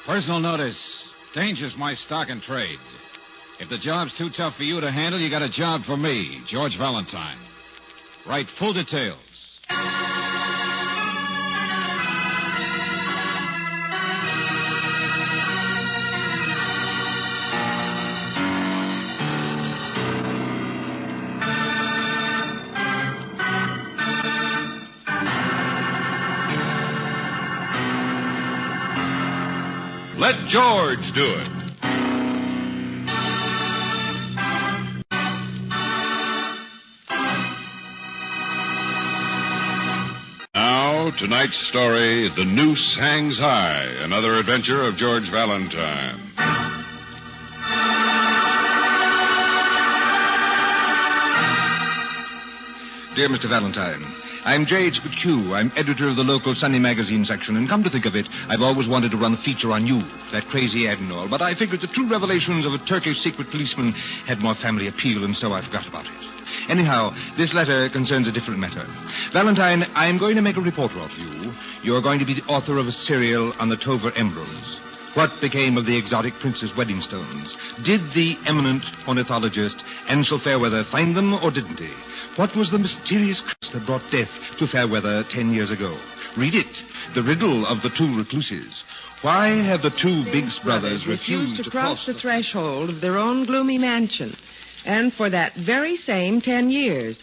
Personal notice. Danger's my stock and trade. If the job's too tough for you to handle, you got a job for me, George Valentine. Write full details. Let George do it. Now, tonight's story, The Noose Hangs High, another adventure of George Valentine. Dear Mr. Valentine, I'm J.H. McHugh. I'm editor of the local Sunday magazine section, and come to think of it, I've always wanted to run a feature on you, that crazy admiral, but I figured the true revelations of a Turkish secret policeman had more family appeal, and so I forgot about it. Anyhow, this letter concerns a different matter. Valentine, I'm going to make a report of you. You're going to be the author of a serial on the Tover emeralds. What became of the exotic prince's wedding stones? Did the eminent ornithologist Ansel Fairweather find them, or didn't he? What was the mysterious curse that brought death to Fairweather 10 years ago? Read it. The riddle of the two recluses. Why have the two Binks brothers refused to cross the threshold of their own gloomy mansion? And for that very same 10 years.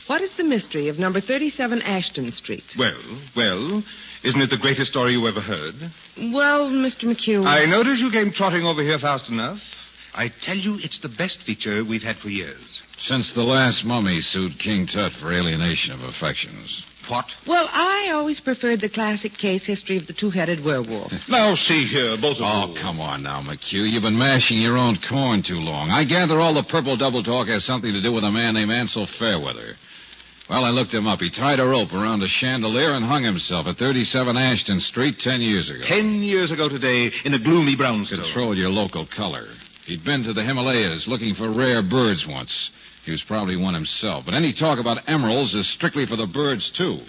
What is the mystery of number 37 Ashton Street? Well, isn't it the greatest story you ever heard? Well, Mr. McHugh... I notice you came trotting over here fast enough. I tell you, it's the best feature we've had for years. Since the last mummy sued King Tut for alienation of affections. What? Well, I always preferred the classic case history of the two-headed werewolf. Now, see here, both of you. Oh, come on now, McHugh. You've been mashing your own corn too long. I gather all the purple double talk has something to do with a man named Ansel Fairweather. Well, I looked him up. He tied a rope around a chandelier and hung himself at 37 Ashton Street 10 years ago. 10 years ago today, in a gloomy brownstone. Control your local color. He'd been to the Himalayas looking for rare birds once. He was probably one himself. But any talk about emeralds is strictly for the birds, too.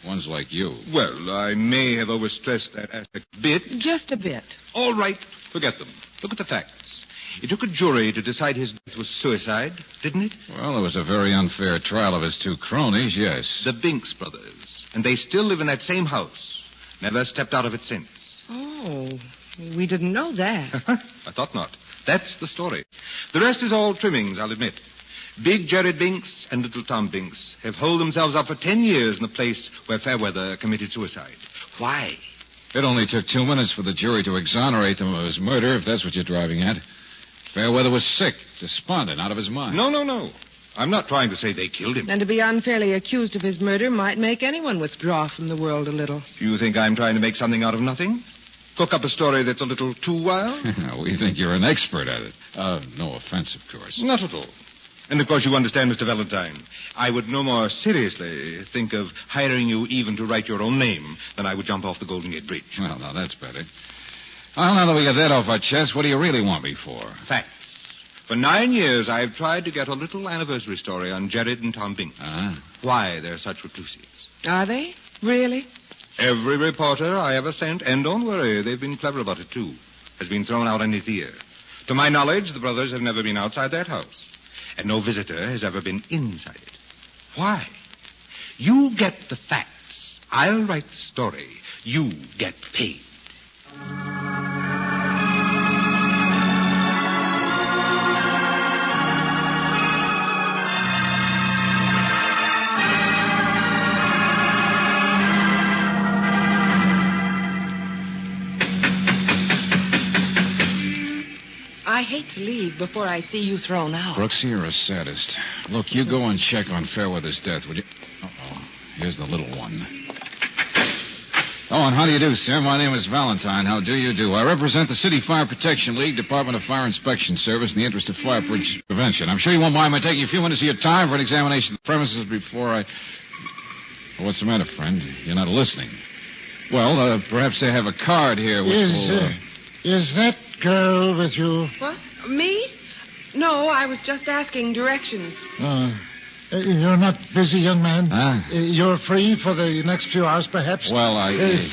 Ones like you. Well, I may have overstressed that aspect a bit. Just a bit. All right, forget them. Look at the facts. It took a jury to decide his death was suicide, didn't it? Well, it was a very unfair trial of his two cronies, yes. The Binks brothers. And they still live in that same house. Never stepped out of it since. Oh, we didn't know that. I thought not. That's the story. The rest is all trimmings, I'll admit. Big Jared Binks and little Tom Binks have holed themselves up for 10 years in the place where Fairweather committed suicide. Why? It only took 2 minutes for the jury to exonerate them of his murder, if that's what you're driving at. Fairweather was sick, despondent, out of his mind. No. I'm not trying to say they killed him. And to be unfairly accused of his murder might make anyone withdraw from the world a little. You think I'm trying to make something out of nothing? Cook up a story that's a little too wild? We think you're an expert at it. No offense, of course. Not at all. And, of course, you understand, Mr. Valentine, I would no more seriously think of hiring you even to write your own name than I would jump off the Golden Gate Bridge. Well, now, that's better. Well, now that we got that off our chest, what do you really want me for? Facts. For 9 years, I've tried to get a little anniversary story on Jared and Tom Binks. Why they're such recluses. Are they? Really? Every reporter I ever sent, and don't worry, they've been clever about it, too, has been thrown out on his ear. To my knowledge, the brothers have never been outside that house. And no visitor has ever been inside it. Why? You get the facts. I'll write the story. You get paid. I hate to leave before I see you thrown out. Brooksy, you're a sadist. Look, you go and check on Fairweather's death, will you? Uh-oh. Here's the little one. Oh, and how do you do, sir? My name is Valentine. How do you do? I represent the City Fire Protection League, Department of Fire Inspection Service, in the interest of fire prevention. I'm sure you won't mind my taking a few minutes of your time for an examination of the premises before I... Well, what's the matter, friend? You're not listening. Well, perhaps they have a card here which Is that girl with you? What? Me? No, I was just asking directions. You're not busy, young man? Huh? You're free for the next few hours, perhaps? Well,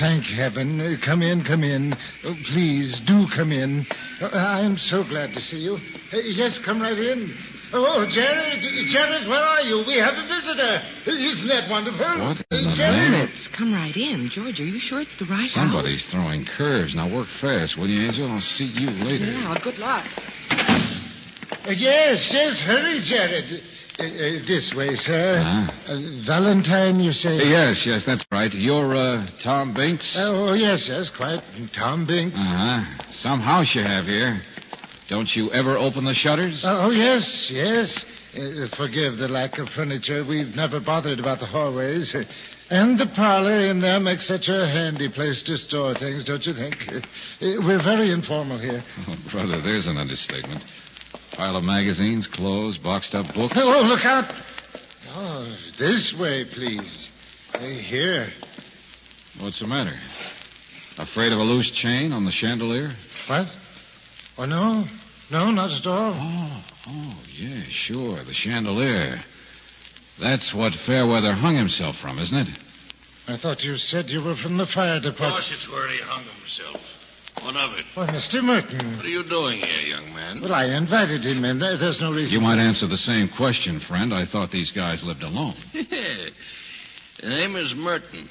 Thank heaven. Come in. Oh, please, do come in. I'm so glad to see you. Yes, come right in. Oh, Jared, where are you? We have a visitor. Isn't that wonderful? What in the Jared? name? Let's come right in. George, are you sure it's the right Somebody's throwing curves. Now work fast, will you, Angel? I'll see you later. house? Yeah, good luck. Yes, hurry, Jared. This way, sir. Valentine, you say? Yes, that's right. You're, Tom Binks? Oh, yes, quite. Tom Binks. Some house you have here. Don't you ever open the shutters? Oh, yes. Forgive the lack of furniture. We've never bothered about the hallways. And the parlor in there makes such a handy place to store things, don't you think? We're very informal here. Oh, brother, there's an understatement. Pile of magazines, clothes, boxed up books. Oh, look out. Oh, this way, please. Here. What's the matter? Afraid of a loose chain on the chandelier? What? Oh, no. No, not at all. Oh, yeah, sure. The chandelier. That's what Fairweather hung himself from, isn't it? I thought you said you were from the fire Of department. course it's where he hung himself. What of it? Well, Mr. Merton. What are you doing here, young man? Well, I invited him in. There's no reason. You might answer the same question, friend. I thought these guys lived alone. The name is Merton.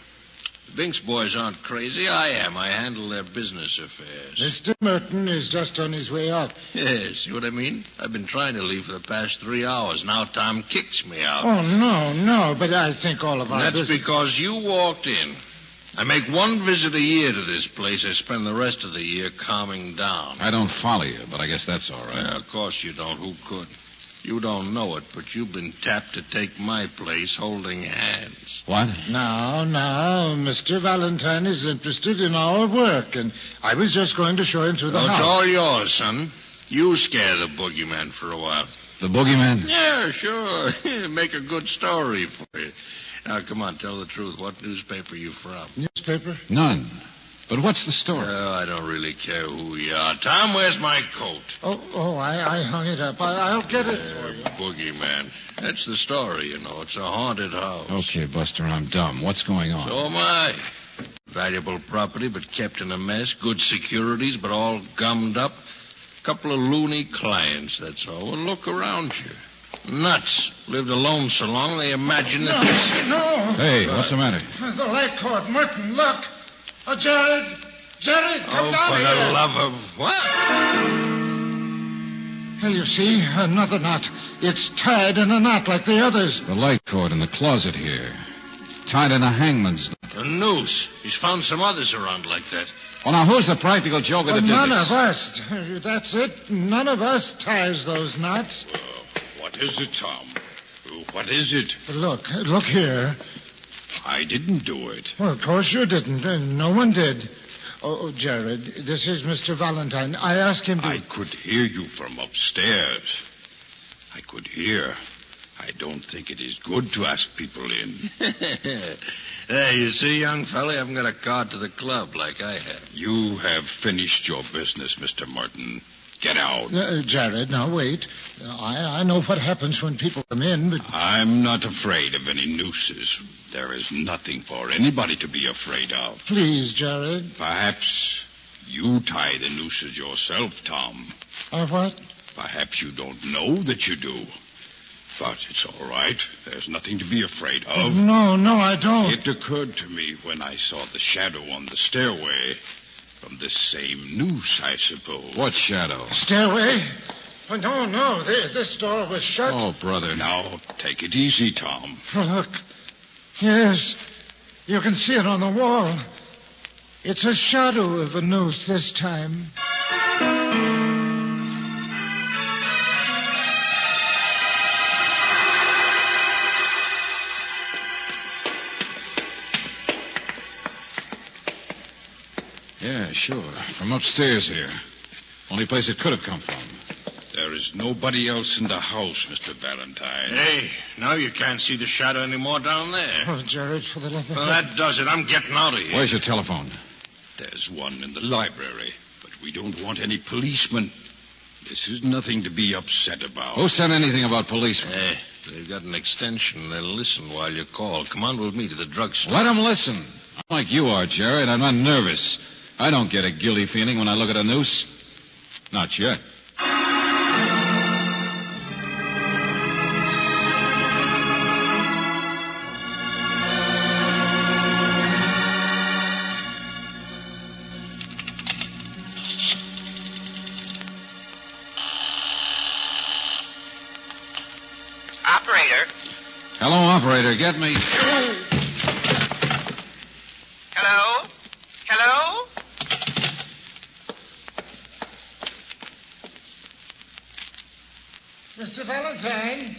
The Binks boys aren't crazy. I am. I handle their business affairs. Mr. Merton is just on his way out. Yes, see what I mean? I've been trying to leave for the past 3 hours. Now Tom kicks me out. Oh, no, but I think all of our That's business... because you walked in. I make one visit a year to this place. I spend the rest of the year calming down. I don't follow you, but I guess that's all right. Of course you don't. Who could? You don't know it, but you've been tapped to take my place holding hands. What? Now, Mr. Valentine is interested in our work, and I was just going to show him through the It's house. all yours, son. You scare the boogeyman for a while. The boogeyman? Yeah, sure. Make a good story for you. Now, come on, tell the truth. What newspaper you from? Newspaper? None. But what's the story? Oh, I don't really care who you are. Tom, where's my coat? I hung it up. I'll get it for you. Boogeyman. That's the story, you know. It's a haunted house. Okay, Buster, I'm dumb. What's going on? So am I. Valuable property, but kept in a mess. Good securities, but all gummed up. Couple of loony clients, that's all. Well, look around you. Nuts. Lived alone so long, they imagine that... No. Hey, what's the matter? The light cord. Merton, look. Oh, Jared, come down for here. the love of... What? Hey, you see, another knot. It's tied in a knot like the others. The light cord in the closet here. Tied in a hangman's knot. A noose. He's found some others around like that. Well, now, who's the practical joker that did None this? of us. That's it. None of us ties those knots. What is it, Tom? What is it? Look here. I didn't do it. Well, of course you didn't. No one did. Oh, Jared, this is Mr. Valentine. I asked him to... I could hear you from upstairs. I could hear. I don't think it is good to ask people in. Hey, you see, young fella, I haven't got a card to the club like I have. You have finished your business, Mr. Merton. Get out. Jared, now wait. I know what happens when people come in, but... I'm not afraid of any nooses. There is nothing for anybody to be afraid of. Please, Jared. Perhaps you tie the nooses yourself, Tom. What? Perhaps you don't know that you do. But it's all right. There's nothing to be afraid of. No, I don't. It occurred to me when I saw the shadow on the stairway. From this same noose, I suppose. What shadow? Stairway? Oh, no. This door was shut. Oh, brother. Now, take it easy, Tom. Oh, look. Yes. You can see it on the wall. It's a shadow of a noose this time. Yeah, sure. From upstairs here. Only place it could have come from. There is nobody else in the house, Mr. Valentine. Hey, now you can't see the shadow anymore down there. Oh, Jared, for the love of Well, God. that does it. I'm getting out of here. Where's your telephone? There's one in the library, but we don't want any policemen. This is nothing to be upset about. Who said anything about policemen? They've got an extension. They'll listen while you call. Come on with me to the drugstore. Let them listen. I'm like you are, Jared. I'm not nervous. I don't get a guilty feeling when I look at a noose. Not yet. Operator. Hello, operator. Get me. Hello? Hello? Mr. Valentine?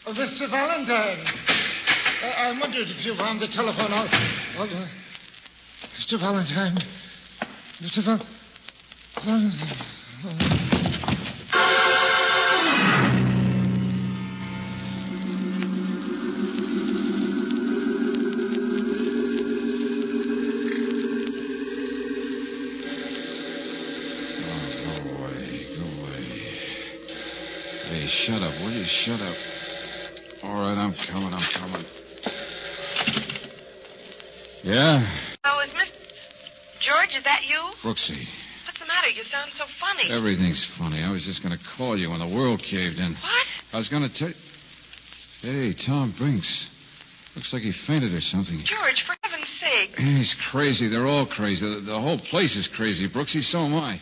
Oh, Mr. Valentine. I wondered if you were on the telephone. Mr. Valentine. Mr. Valentine. Shut up, will you? Shut up. All right, I'm coming. Yeah? Oh, is Miss... George, is that you? Brooksy, What's the matter? You sound so funny. everything's funny. I was just going to call you when the world caved in. What? I was going to tell you... Hey, Tom Brinks. Looks like he fainted or something. George, for heaven's sake. He's crazy. They're all crazy. The whole place is crazy, Brooksy. So am I.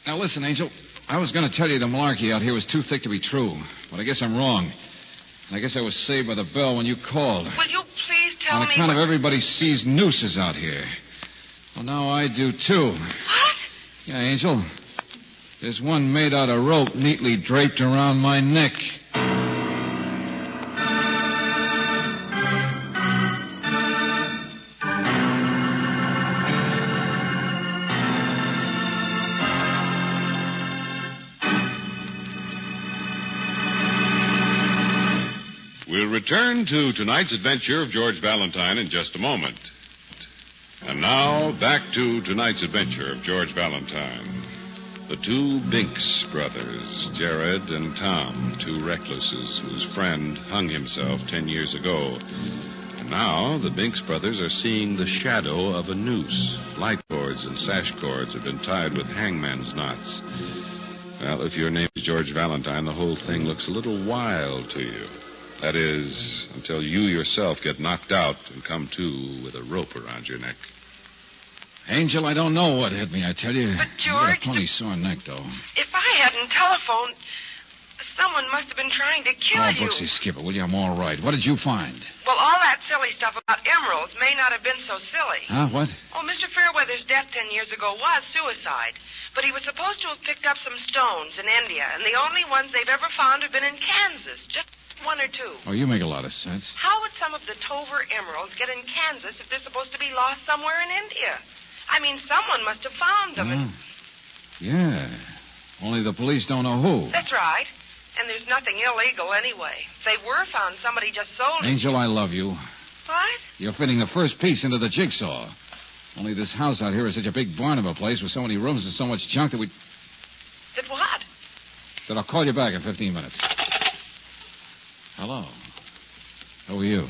Now, listen, Angel. I was going to tell you the malarkey out here was too thick to be true, but I guess I'm wrong. And I guess I was saved by the bell when you called. Will you please tell me... On account of everybody sees nooses out here. Well, now I do, too. What? Yeah, Angel. There's one made out of rope neatly draped around my neck. We'll return to tonight's adventure of George Valentine in just a moment. And now, back to tonight's adventure of George Valentine. The two Binks brothers, Jared and Tom, two recluses whose friend hung himself 10 years ago. And now, the Binks brothers are seeing the shadow of a noose. Light cords and sash cords have been tied with hangman's knots. Well, if your name is George Valentine, the whole thing looks a little wild to you. That is, until you yourself get knocked out and come to with a rope around your neck. Angel, I don't know what hit me, I tell you. But, I got George, a plenty sore neck, though. If I hadn't telephoned, someone must have been trying to kill Oh, you. Brooksy, skip it, will you? I'm all right. What did you find? Well, all that silly stuff about emeralds may not have been so silly. Huh? What? Oh, Mr. Fairweather's death 10 years ago was suicide. But he was supposed to have picked up some stones in India, and the only ones they've ever found have been in Kansas. Just one or two. Oh, you make a lot of sense. How would some of the Tover emeralds get in Kansas if they're supposed to be lost somewhere in India? I mean, someone must have found them. And... Yeah. Only the police don't know who. That's right. And there's nothing illegal anyway. If they were found, somebody just sold it. Angel, I love you. What? You're fitting the first piece into the jigsaw. Only this house out here is such a big barn of a place with so many rooms and so much junk that That what? I'll call you back in 15 minutes. Hello. Who are you?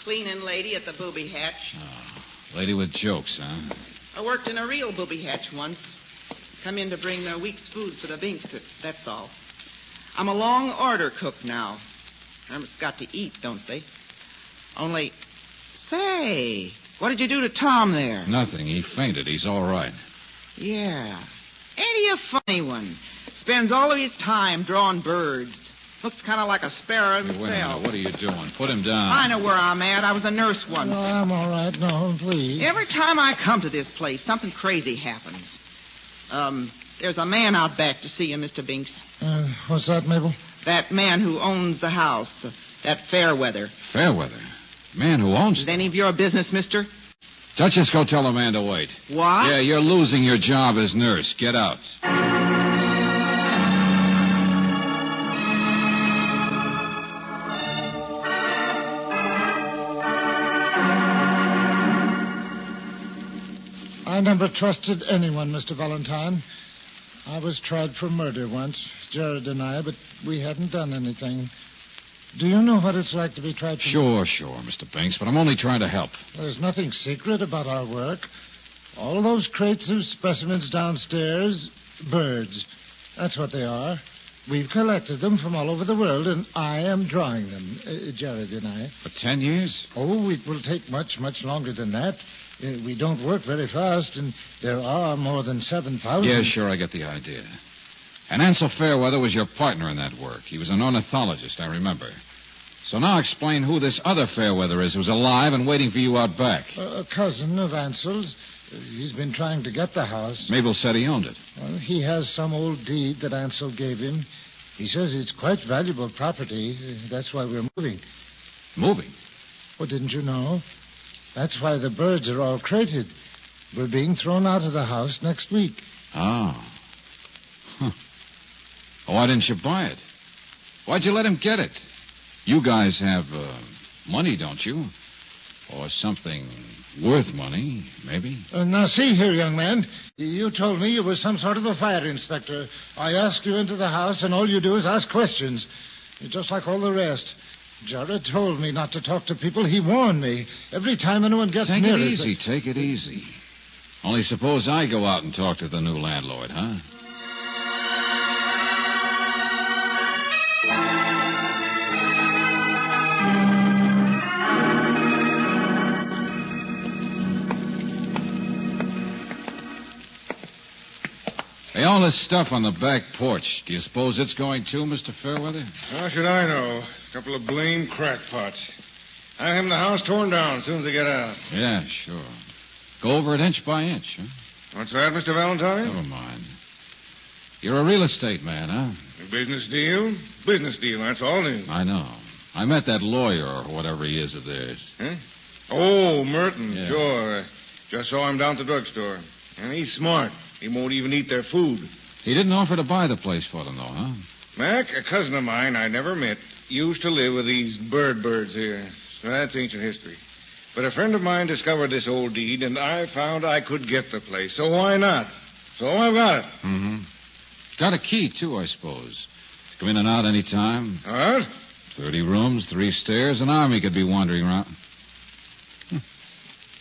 Cleaning lady at the booby hatch. Oh, lady with jokes, huh? I worked in a real booby hatch once. Come in to bring the week's food for the Binks, that's all. I'm a long order cook now. Hermit's got to eat, don't they? Only, say, what did you do to Tom there? Nothing. He fainted. He's all right. Yeah. Ain't he a funny one? Spends all of his time drawing birds. Looks kind of like a sparrow Hey, himself. wait a minute. What are you doing? Put him down. I know where I'm at. I was a nurse once. Oh, I'm all right. No, please. Every time I come to this place, something crazy happens. There's a man out back to see you, Mr. Binks. What's that, Mabel? That man who owns the house. That Fairweather. Fairweather? Man who owns Is it? it any of your business, mister? Duchess, go tell the man to wait. What? Yeah, you're losing your job as nurse. Get out. I never trusted anyone, Mr. Valentine. I was tried for murder once, Jared and I, but we hadn't done anything. Do you know what it's like to be tried for Sure, Mr. Binks, but I'm only trying to help. There's nothing secret about our work. All those crates of specimens downstairs, birds. That's what they are. We've collected them from all over the world, and I am drawing them, Jared and I. For 10 years? Oh, it will take much, much longer than that. We don't work very fast, and there are more than 7,000. Yeah, sure, I get the idea. And Ansel Fairweather was your partner in that work. He was an ornithologist, I remember. So now explain who this other Fairweather is who's alive and waiting for you out back. A cousin of Ansel's. He's been trying to get the house. Mabel said he owned it. Well, he has some old deed that Ansel gave him. He says it's quite valuable property. That's why we're moving. Moving? Oh, didn't you know? That's why the birds are all crated. We're being thrown out of the house next week. Oh. Huh. Why didn't you buy it? Why'd you let him get it? You guys have money, don't you? Or something worth money, maybe? Now, see here, young man. You told me you were some sort of a fire inspector. I asked you into the house, and all you do is ask questions. You're just like all the rest. Jared told me not to talk to people. He warned me. Every time anyone gets Take near it easy, take it easy. Only suppose I go out and talk to the new landlord, huh? Hey, all this stuff on the back porch, do you suppose it's going too, Mr. Fairweather? How should I know? A couple of blame crackpots. I have the house torn down as soon as they get out. Yeah, sure. Go over it inch by inch, huh? What's that, Mr. Valentine? Never mind. You're a real estate man, huh? A business deal? Business deal, that's all it is. I know. I met that lawyer or whatever he is of theirs. Huh? Oh, Merton, Yeah. sure. Just saw him down at the drugstore. And he's smart. He won't even eat their food. He didn't offer to buy the place for them, though, huh? Mac, a cousin of mine I never met, used to live with these birds here. So that's ancient history. But a friend of mine discovered this old deed, and I found I could get the place. So why not? So I've got it. Mm-hmm. Got a key, too, I suppose. Come in and out any time. What? 30 rooms, 3 stairs, an army could be wandering around.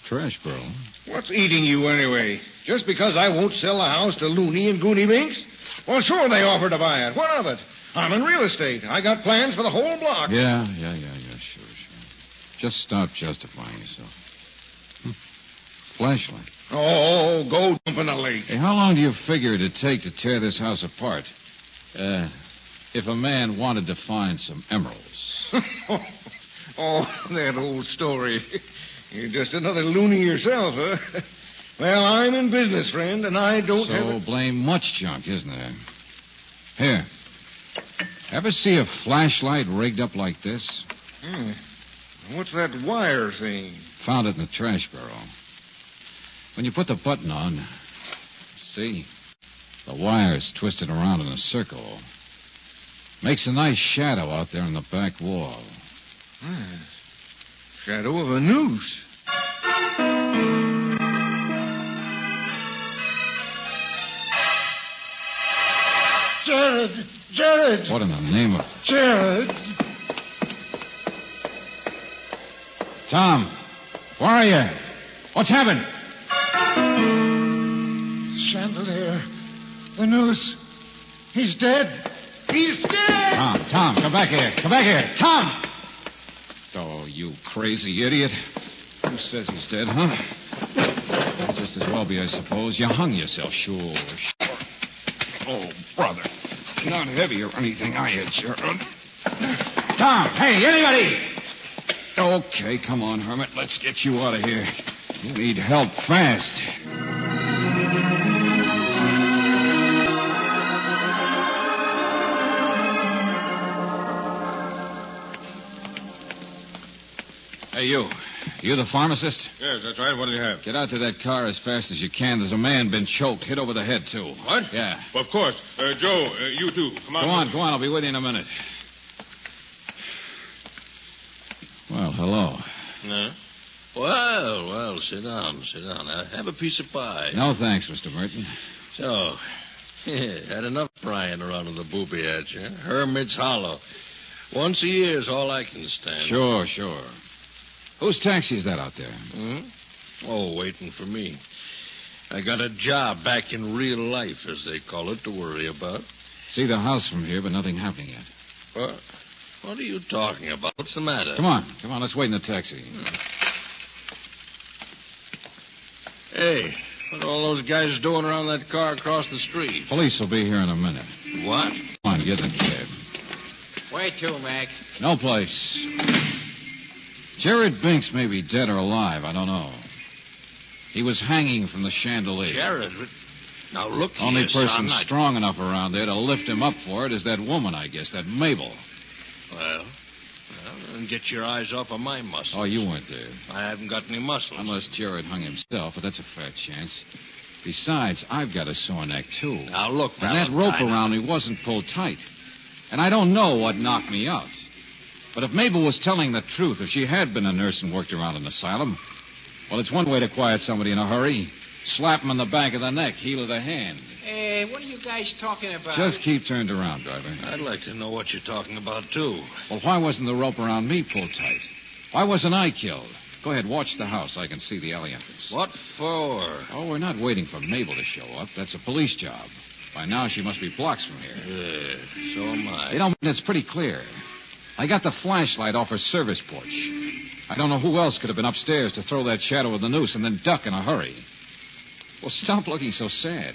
Trash barrel. What's eating you anyway? Just because I won't sell the house to Looney and Goony Binks? Well, sure they offered to buy it. What of it? I'm in real estate. I got plans for the whole block. Yeah, sure. Just stop justifying yourself. Flashlight. Oh, go dump in the lake. Hey, how long do you figure it'd take to tear this house apart? If a man wanted to find some emeralds. Oh, that old story. You're just another loony yourself, huh? Well, I'm in business, friend, and I don't have... So blame much junk, isn't there? Here. Ever see a flashlight rigged up like this? What's that wire thing? Found it in the trash barrel. When you put the button on, see? The wire's twisted around in a circle. Makes a nice shadow out there on the back wall. Shadow of a noose. Jared! What in the name of... Jared! Tom, where are you? What's happened? Chandelier. The noose. He's dead. He's dead! Tom, come back here. Come back here. Tom! Oh, you crazy idiot. Who says he's dead, huh? Might just as well be, I suppose. You hung yourself, sure. Oh, brother. Not heavy or anything, are you, Gerald? Tom, hey, anybody! Okay, come on, Hermit. Let's get you out of here. You need help fast. Hey, you. You the pharmacist? Yes, that's right. What do you have? Get out to that car as fast as you can. There's a man been choked, hit over the head, too. What? Yeah. Well, of course. Joe, you too. Come on. Go on. I'll be with you in a minute. Well, hello. No? Well, sit down. Have a piece of pie. No, thanks, Mr. Merton. So, Yeah, had enough prying around in the booby hatch, huh? Hermit's Hollow. Once a year is all I can stand. Sure. Whose taxi is that out there? Oh, waiting for me. I got a job back in real life, as they call it, to worry about. See the house from here, but nothing happening yet. What are you talking about? What's the matter? Come on, let's wait in the taxi. Hey, what are all those guys doing around that car across the street? Police will be here in a minute. What? Come on, get in the cab. Where to, Mac? No place. Jared Binks may be dead or alive, I don't know. He was hanging from the chandelier. Jared? Now, look here, Only person son, strong enough around there to lift him up for it is that woman, I guess, that Mabel. Well, then get your eyes off of my muscles. Oh, you weren't there. I haven't got any muscles. Unless Jared hung himself, but that's a fair chance. Besides, I've got a sore neck, too. Now, look, And that rope around me wasn't pulled tight. And I don't know what knocked me out. But if Mabel was telling the truth, if she had been a nurse and worked around an asylum, well, it's one way to quiet somebody in a hurry. Slap him in the back of the neck, heel of the hand. Hey, what are you guys talking about? Just keep turned around, driver. I'd like to know what you're talking about, too. Well, why wasn't the rope around me pulled tight? Why wasn't I killed? Go ahead, watch the house. I can see the alley entrance. What for? Oh, we're not waiting for Mabel to show up. That's a police job. By now, she must be blocks from here. Yeah, so am I. You know, it's pretty clear. I got the flashlight off her service porch. I don't know who else could have been upstairs to throw that shadow of the noose and then duck in a hurry. Well, stop looking so sad.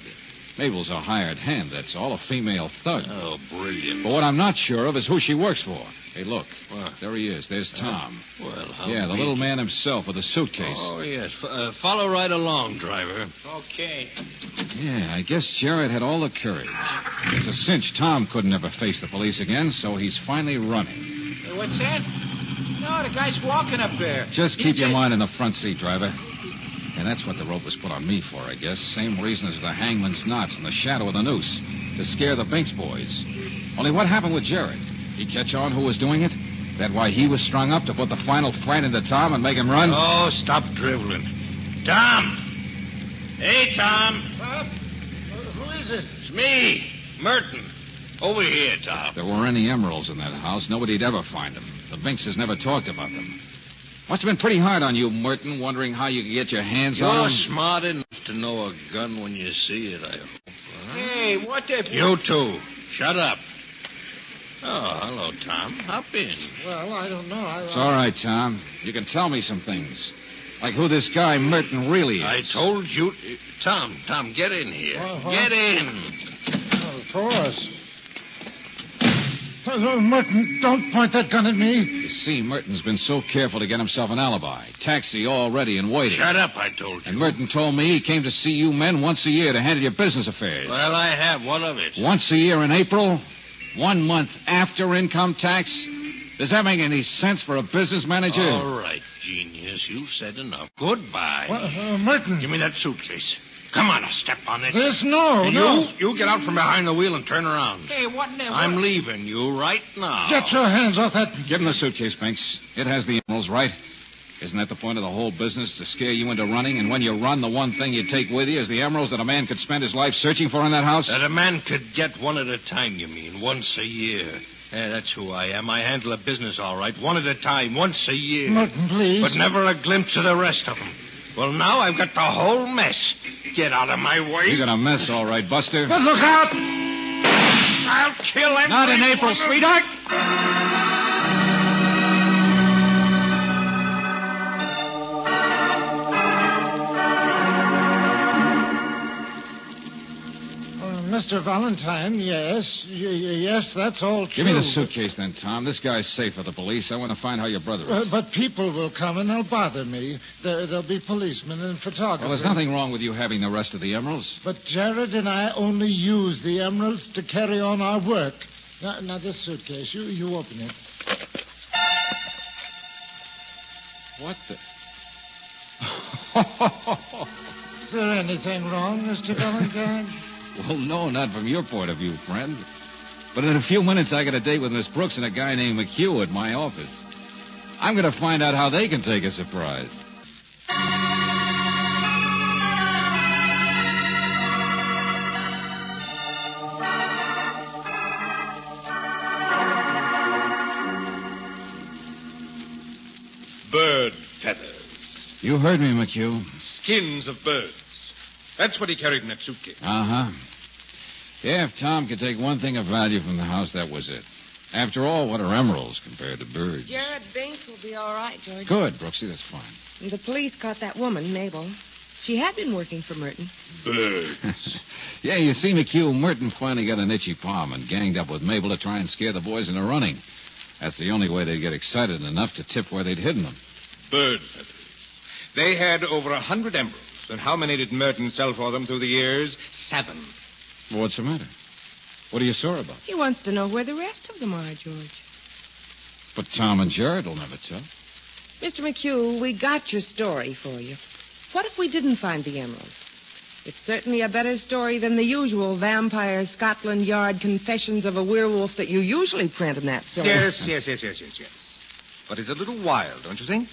Mabel's a hired hand, that's all, a female thug. Oh, brilliant. But what I'm not sure of is who she works for. Hey, look. What? There he is. There's Tom. Well, how Yeah, the little man himself with a suitcase. Oh, yes. Follow right along, driver. Okay. Yeah, I guess Jared had all the courage. It's a cinch Tom couldn't ever face the police again, so he's finally running. Hey, what's that? No, the guy's walking up there. Just keep your mind in the front seat, driver. And that's what the rope was put on me for, I guess. Same reason as the hangman's knots and the shadow of the noose. To scare the Binks boys. Only what happened with Jared? He catch on who was doing it? That why he was strung up to put the final fright into Tom and make him run? Oh, stop driveling. Tom! Hey, Tom! Who is it? It's me, Merton. Over here, Tom. If there were any emeralds in that house, nobody'd ever find them. The Binkses never talked about them. Must have been pretty hard on you, Merton, wondering how you could get your hands on them. You're smart enough to know a gun when you see it, I hope. Huh? Hey, what the... You too. Shut up. Oh, hello, Tom. Hop in. Well, I don't know. It's all right, Tom. You can tell me some things. Like who this guy Merton really is. I told you... Tom, get in here. Uh-huh. Get in. Well, of course. Merton, don't point that gun at me. You see, Merton's been so careful to get himself an alibi. Taxi all ready and waiting. Shut up, I told you. And Merton told me he came to see you men once a year to handle your business affairs. Well, I have. What of it? Once a year in April? 1 month after income tax? Does that make any sense for a business manager? All right, genius. You've said enough. Goodbye. Well, Merton. Give me that suitcase. Come on, now, step on it. No. You get out from behind the wheel and turn around. Hey, what in the... I'm leaving you right now. Get your hands off that. Give him the suitcase, Binks. It has the emeralds, right? Isn't that the point of the whole business, to scare you into running? And when you run, the one thing you take with you is the emeralds that a man could spend his life searching for in that house? That a man could get one at a time, you mean, once a year. Yeah, that's who I am. I handle a business all right, one at a time, once a year. Merton, please. But never a glimpse of the rest of them. Well, now I've got the whole mess. Get out of my way. You got a mess, all right, Buster. But look out! I'll kill him. Not in April, sweetheart. Mr. Valentine, yes. Yes, that's all true. Give me the suitcase then, Tom. This guy's safe for the police. I want to find how your brother is. But people will come and they'll bother me. There'll be policemen and photographers. Well, there's nothing wrong with you having the rest of the emeralds. But Jared and I only use the emeralds to carry on our work. Now this suitcase, you open it. What the... Is there anything wrong, Mr. Valentine? Well, no, not from your point of view, friend. But in a few minutes, I got a date with Miss Brooks and a guy named McHugh at my office. I'm going to find out how they can take a surprise. You heard me, McHugh. Skins of birds. That's what he carried in that suitcase. Uh-huh. Yeah, if Tom could take one thing of value from the house, that was it. After all, what are emeralds compared to birds? Jared Binks will be all right, George. Good, Brooksy, that's fine. And the police caught that woman, Mabel. She had been working for Merton. Birds. Yeah, you see, McHugh, Merton finally got an itchy palm and ganged up with Mabel to try and scare the boys into running. That's the only way they'd get excited enough to tip where they'd hidden them. Bird feathers. They had over 100 emeralds. And how many did Merton sell for them through the years? 7. Well, what's the matter? What are you sore about? He wants to know where the rest of them are, George. But Tom and Jared will never tell. Mr. McHugh, we got your story for you. What if we didn't find the emeralds? It's certainly a better story than the usual vampire Scotland Yard confessions of a werewolf that you usually print in that story. Yes. But it's a little wild, don't you think?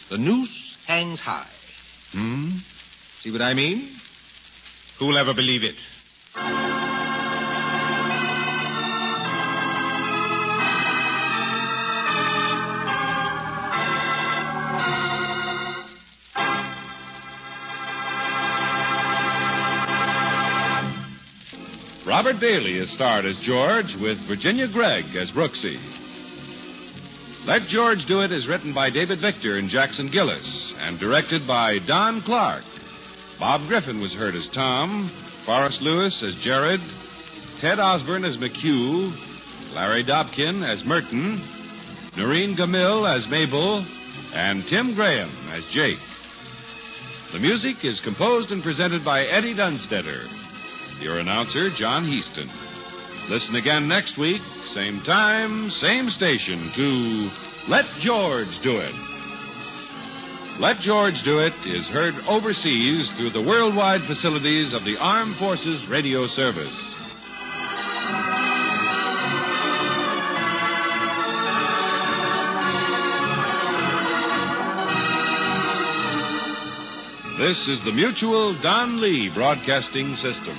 The noose hangs high. See what I mean? Who'll ever believe it? Robert Daly is starred as George with Virginia Gregg as Brooksy. Let George Do It is written by David Victor and Jackson Gillis and directed by Don Clark. Bob Griffin was heard as Tom, Forrest Lewis as Jared, Ted Osborne as McHugh, Larry Dobkin as Merton, Noreen Gamil as Mabel, and Tim Graham as Jake. The music is composed and presented by Eddie Dunstetter. Your announcer, John Heaston. Listen again next week, same time, same station, to Let George Do It. Let George Do It is heard overseas through the worldwide facilities of the Armed Forces Radio Service. This is the Mutual Don Lee Broadcasting System.